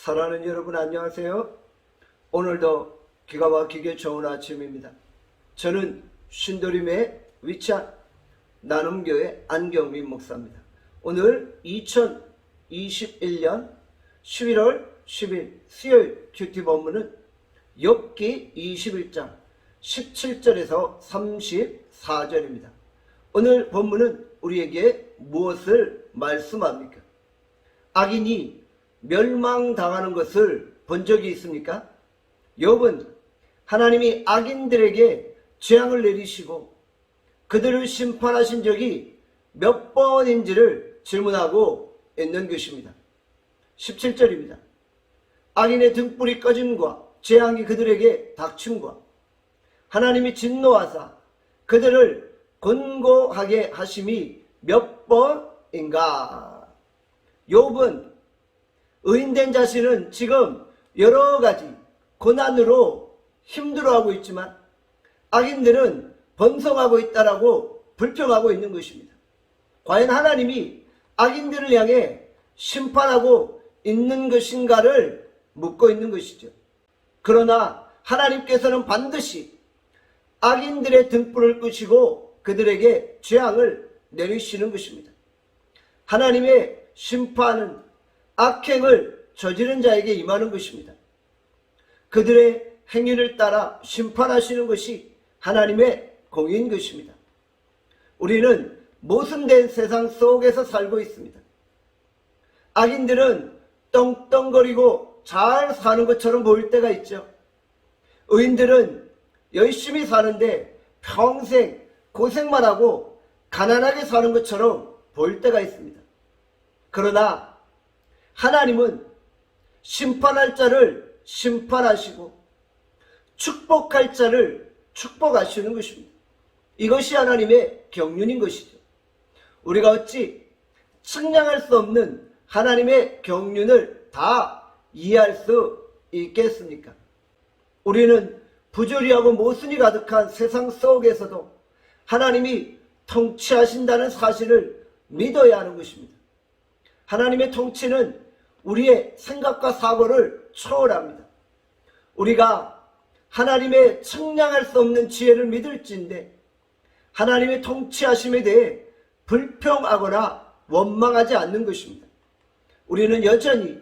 사랑하는 여러분 안녕하세요. 오늘도 기가 막히게 좋은 아침입니다. 저는 신도림에 위치한 나눔교회 안경민 목사입니다. 오늘 2021년 11월 10일 수요일 큐티 본문은 욥기 21장 17절에서 34절입니다. 오늘 본문은 우리에게 무엇을 말씀합니까? 악인이 멸망당하는 것을 본 적이 있습니까? 욥은 하나님이 악인들에게 재앙을 내리시고 그들을 심판하신 적이 몇 번인지를 질문하고 있는 것입니다. 17절입니다. 악인의 등불이 꺼짐과 재앙이 그들에게 닥침과 하나님이 진노하사 그들을 곤고하게 하심이 몇 번인가? 욥은 의인된 자신은 지금 여러 가지 고난으로 힘들어하고 있지만 악인들은 번성하고 있다라고 불평하고 있는 것입니다. 과연 하나님이 악인들을 향해 심판하고 있는 것인가를 묻고 있는 것이죠. 그러나 하나님께서는 반드시 악인들의 등불을 끄시고 그들에게 재앙을 내리시는 것입니다. 하나님의 심판은 악행을 저지른 자에게 임하는 것입니다. 그들의 행위를 따라 심판하시는 것이 하나님의 공의인 것입니다. 우리는 모순된 세상 속에서 살고 있습니다. 악인들은 떵떵거리고 잘 사는 것처럼 보일 때가 있죠. 의인들은 열심히 사는데 평생 고생만 하고 가난하게 사는 것처럼 보일 때가 있습니다. 그러나 하나님은 심판할 자를 심판하시고 축복할 자를 축복하시는 것입니다. 이것이 하나님의 경륜인 것이죠. 우리가 어찌 측량할 수 없는 하나님의 경륜을 다 이해할 수 있겠습니까? 우리는 부조리하고 모순이 가득한 세상 속에서도 하나님이 통치하신다는 사실을 믿어야 하는 것입니다. 하나님의 통치는 우리의 생각과 사고를 초월합니다. 우리가 하나님의 측량할 수 없는 지혜를 믿을지인데 하나님의 통치하심에 대해 불평하거나 원망하지 않는 것입니다. 우리는 여전히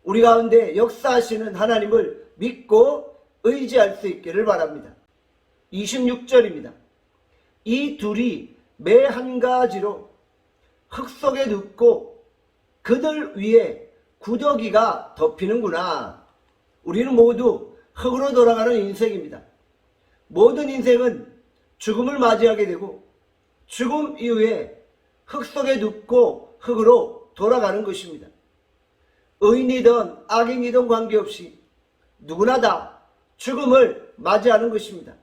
우리 가운데 역사하시는 하나님을 믿고 의지할 수 있기를 바랍니다. 26절입니다. 이 둘이 매 한 가지로 흙 속에 눕고 그들 위에 구더기가 덮이는구나. 우리는 모두 흙으로 돌아가는 인생입니다. 모든 인생은 죽음을 맞이하게 되고 죽음 이후에 흙 속에 눕고 흙으로 돌아가는 것입니다. 의인이든 악인이든 관계없이 누구나 다 죽음을 맞이하는 것입니다.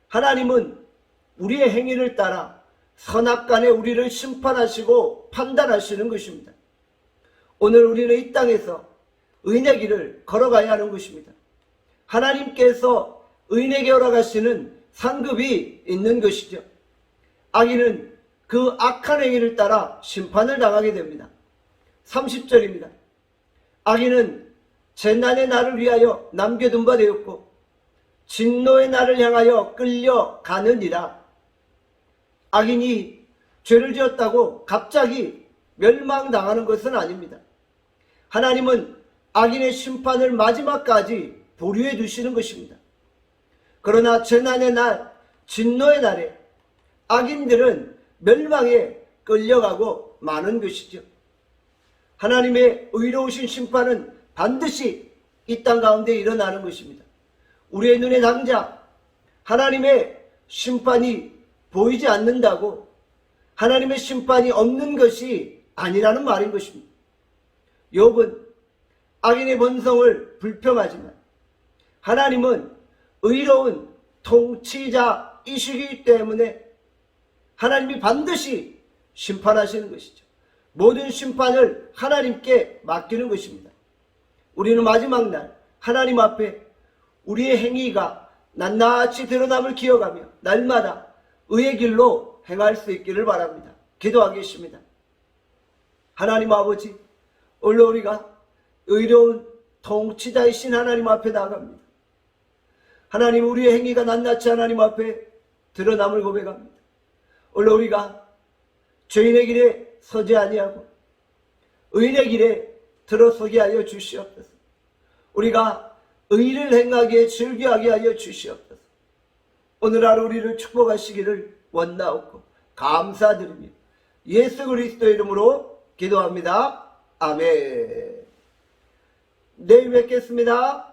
하나님은 우리의 행위를 따라 선악간에 우리를 심판하시고 판단하시는 것입니다. 오늘 우리는 이 땅에서 의인의 길을 걸어가야 하는 것입니다. 하나님께서 의인에게 허락하시는 상급이 있는 것이죠. 악인은 그 악한 행위를 따라 심판을 당하게 됩니다. 30절입니다. 악인은 재난의 날을 위하여 남겨둔 바 되었고 진노의 날을 향하여 끌려가느니라. 악인이 죄를 지었다고 갑자기 멸망당하는 것은 아닙니다. 하나님은 악인의 심판을 마지막까지 보류해 두시는 것입니다. 그러나 재난의 날, 진노의 날에 악인들은 멸망에 끌려가고 마는 것이죠. 하나님의 의로우신 심판은 반드시 이 땅 가운데 일어나는 것입니다. 우리의 눈에 당장 하나님의 심판이 보이지 않는다고 하나님의 심판이 없는 것이 아니라는 말인 것입니다. 욥은 악인의 본성을 불평하지만 하나님은 의로운 통치자이시기 때문에 하나님이 반드시 심판하시는 것이죠. 모든 심판을 하나님께 맡기는 것입니다. 우리는 마지막 날 하나님 앞에 우리의 행위가 낱낱이 드러남을 기억하며 날마다 의의 길로 행할 수 있기를 바랍니다. 기도하겠습니다. 하나님 아버지, 오늘 우리가 의로운 통치자이신 하나님 앞에 나갑니다. 하나님, 우리의 행위가 낱낱이 하나님 앞에 드러남을 고백합니다. 오늘 우리가 죄인의 길에 서지 아니하고 의인의 길에 들어서게 하여 주시옵소서. 우리가 의를 행하기에 즐겨하게 하여 주시옵소서. 오늘 하루 우리를 축복하시기를 원나옵고 감사드립니다. 예수 그리스도의 이름으로 기도합니다. 아멘. 내일 뵙겠습니다.